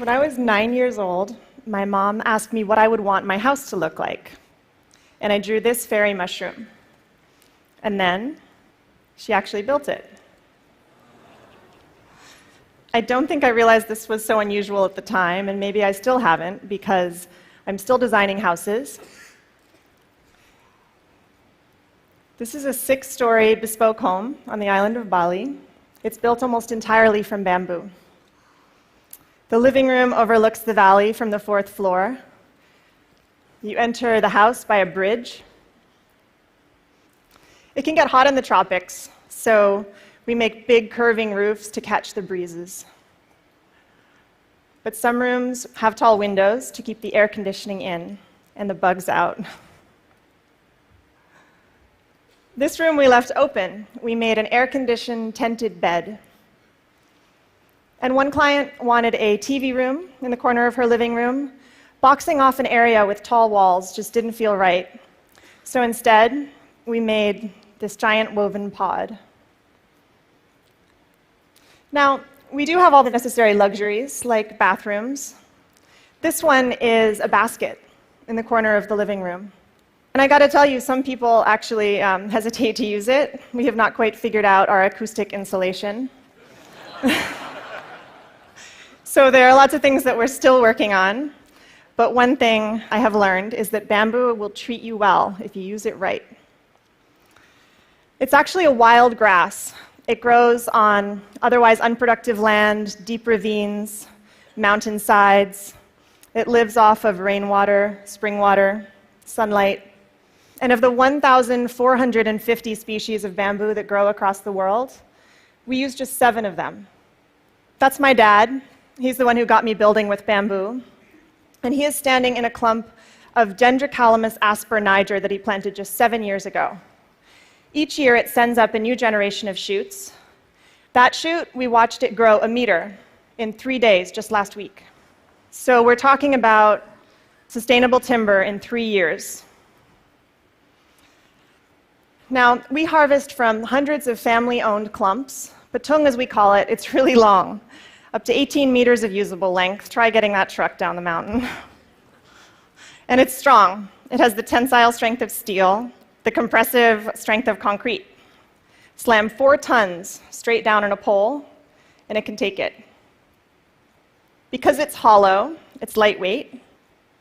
When I was 9 years old, my mom asked me what I would want my house to look like. And I drew this fairy mushroom. And then she actually built it. I don't think I realized this was so unusual at the time, and maybe I still haven't, because I'm still designing houses. This is a 6-story bespoke home on the island of Bali. It's built almost entirely from bamboo. The living room overlooks the valley from the 4th floor. You enter the house by a bridge. It can get hot in the tropics, so we make big curving roofs to catch the breezes. But some rooms have tall windows to keep the air conditioning in and the bugs out. This room we left open. We made an air-conditioned tented bed. And one client wanted a TV room in the corner of her living room. Boxing off an area with tall walls just didn't feel right. So instead, we made this giant woven pod. Now, we do have all the necessary luxuries, like bathrooms. This one is a basket in the corner of the living room. And I got to tell you, some people actually hesitate to use it. We have not quite figured out our acoustic insulation. So there are lots of things that we're still working on. But one thing I have learned is that bamboo will treat you well if you use it right. It's actually a wild grass. It grows on otherwise unproductive land, deep ravines, mountainsides. It lives off of rainwater, spring water, sunlight. And of the 1,450 species of bamboo that grow across the world, we use just 7 of them. That's my dad. He's the one who got me building with bamboo. And he is standing in a clump of Dendrocalamus asper niger that he planted just 7 years ago. Each year, it sends up a new generation of shoots. That shoot, we watched it grow 1 meter in 3 days, just last week. So we're talking about sustainable timber in 3 years. Now, we harvest from hundreds of family-owned clumps. Patung, as we call it, it's really long, up to 18 meters of usable length. Try getting that truck down the mountain. And it's strong. It has the tensile strength of steel, the compressive strength of concrete. Slam 4 tons straight down on a pole, and it can take it. Because it's hollow, it's lightweight,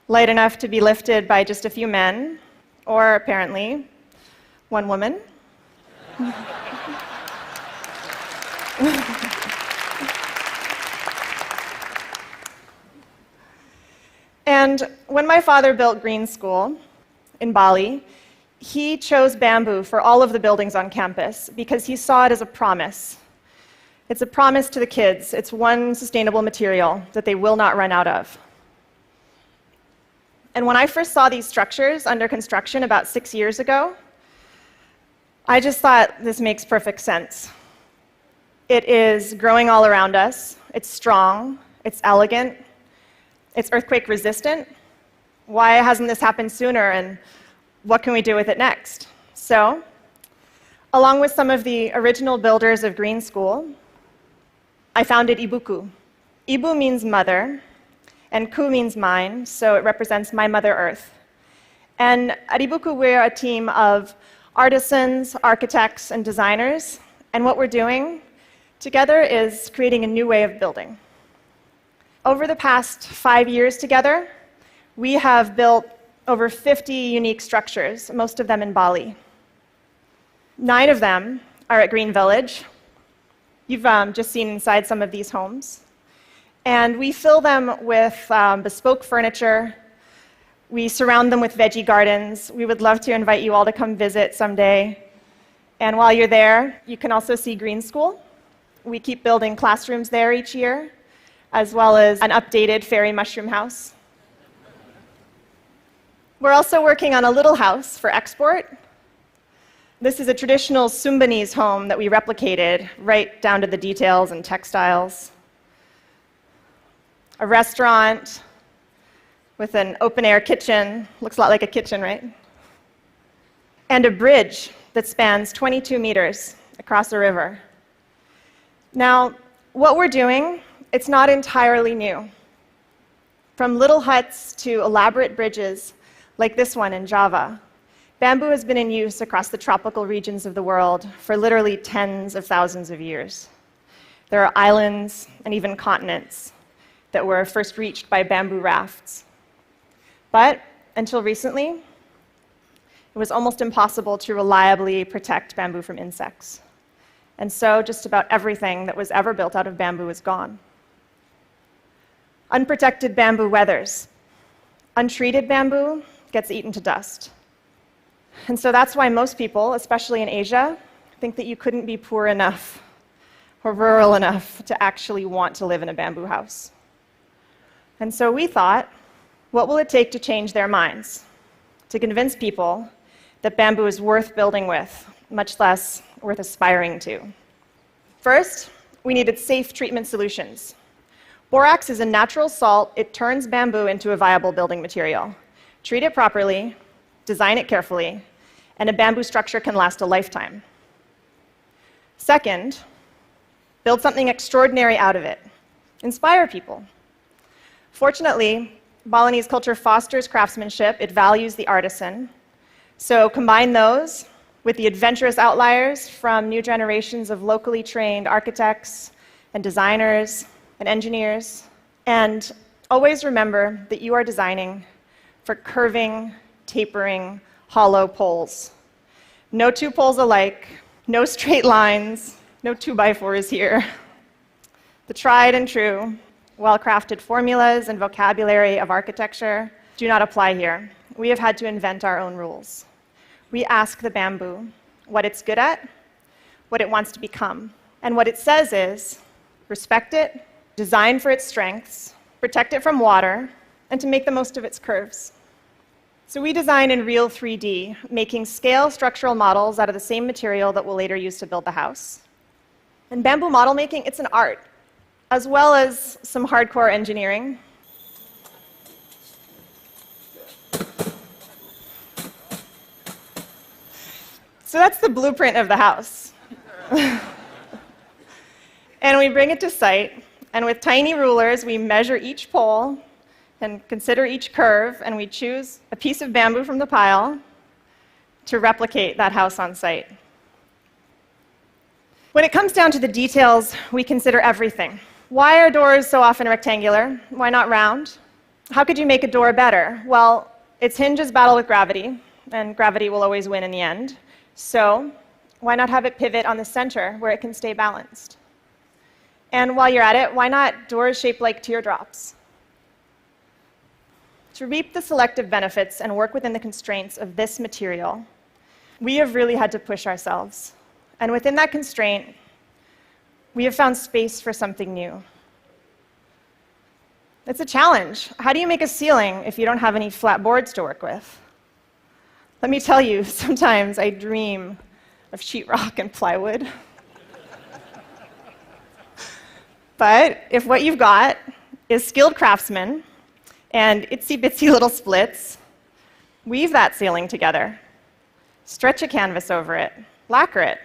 light enough to be lifted by just a few men, or apparently, 1 woman. And when my father built Green School in Bali, he chose bamboo for all of the buildings on campus because he saw it as a promise. It's a promise to the kids. It's one sustainable material that they will not run out of. And when I first saw these structures under construction about 6 years ago, I just thought, this makes perfect sense. It is growing all around us. It's strong. It's elegant. It's earthquake resistant. Why hasn't this happened sooner, and what can we do with it next? So, along with some of the original builders of Green School, I founded Ibuku. Ibu means mother, and Ku means mine, so it represents my Mother Earth. And at Ibuku, we're a team of artisans, architects, and designers, and what we're doing together is creating a new way of building. Over the past 5 years together, we have built over 50 unique structures, most of them in Bali. 9 of them are at Green Village. You've just seen inside some of these homes. And we fill them with bespoke furniture. We surround them with veggie gardens. We would love to invite you all to come visit someday. And while you're there, you can also see Green School. We keep building classrooms there each year, as well as an updated fairy mushroom house. We're also working on a little house for export. This is a traditional Sumbanese home that we replicated right down to the details and textiles. A restaurant with an open-air kitchen. Looks a lot like a kitchen, right? And a bridge that spans 22 meters across a river. Now, what we're doing, it's not entirely new. From little huts to elaborate bridges, like this one in Java, bamboo has been in use across the tropical regions of the world for literally tens of thousands of years. There are islands and even continents that were first reached by bamboo rafts. But until recently, it was almost impossible to reliably protect bamboo from insects. And so just about everything that was ever built out of bamboo is gone. Unprotected bamboo weathers. Untreated bamboo gets eaten to dust. And so that's why most people, especially in Asia, think that you couldn't be poor enough or rural enough to actually want to live in a bamboo house. And so we thought, what will it take to change their minds, to convince people that bamboo is worth building with, much less worth aspiring to? First, we needed safe treatment solutions. Borax is a natural salt. It turns bamboo into a viable building material. Treat it properly, design it carefully, and a bamboo structure can last a lifetime. Second, build something extraordinary out of it. Inspire people. Fortunately, Balinese culture fosters craftsmanship. It values the artisan. So combine those with the adventurous outliers from new generations of locally trained architects and designers and engineers. And always remember that you are designing for curving, tapering, hollow poles. No two poles alike, no straight lines, no 2x4s here. The tried and true, well-crafted formulas and vocabulary of architecture do not apply here. We have had to invent our own rules. We ask the bamboo what it's good at, what it wants to become. And what it says is, respect it, design for its strengths, protect it from water, and to make the most of its curves. So we design in real 3D, making scale structural models out of the same material that we'll later use to build the house. And bamboo model making, it's an art, as well as some hardcore engineering. So that's the blueprint of the house. And we bring it to site, and with tiny rulers, we measure each pole and consider each curve, and we choose a piece of bamboo from the pile to replicate that house on site. When it comes down to the details, we consider everything. Why are doors so often rectangular? Why not round? How could you make a door better? Well, its hinges battle with gravity, and gravity will always win in the end. So why not have it pivot on the center where it can stay balanced? And while you're at it, why not doors shaped like teardrops? To reap the selective benefits and work within the constraints of this material, we have really had to push ourselves. And within that constraint, we have found space for something new. It's a challenge. How do you make a ceiling if you don't have any flat boards to work with? Let me tell you, sometimes I dream of sheetrock and plywood. But if what you've got is skilled craftsmen and itsy-bitsy little splits, weave that ceiling together. Stretch a canvas over it. Lacquer it.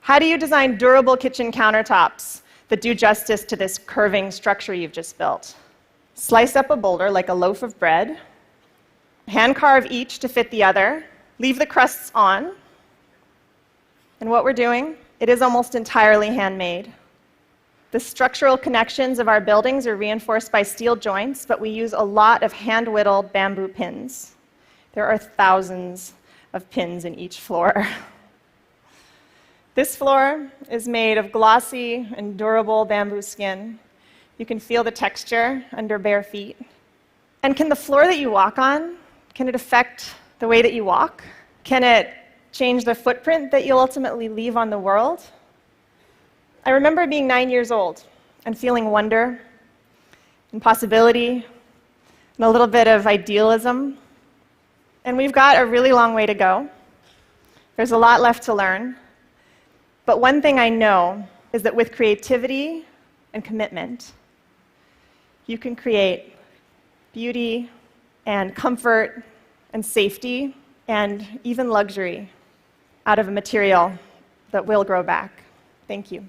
How do you design durable kitchen countertops that do justice to this curving structure you've just built? Slice up a boulder like a loaf of bread, hand carve each to fit the other, leave the crusts on, and what we're doing, it is almost entirely handmade. The structural connections of our buildings are reinforced by steel joints, but we use a lot of hand-whittled bamboo pins. There are thousands of pins in each floor. This floor is made of glossy and durable bamboo skin. You can feel the texture under bare feet. And can the floor that you walk on, can it affect the way that you walk? Can it change the footprint that you'll ultimately leave on the world? I remember being 9 years old and feeling wonder and possibility and a little bit of idealism. And we've got a really long way to go. There's a lot left to learn. But one thing I know is that with creativity and commitment, you can create beauty and comfort and safety and even luxury out of a material that will grow back. Thank you.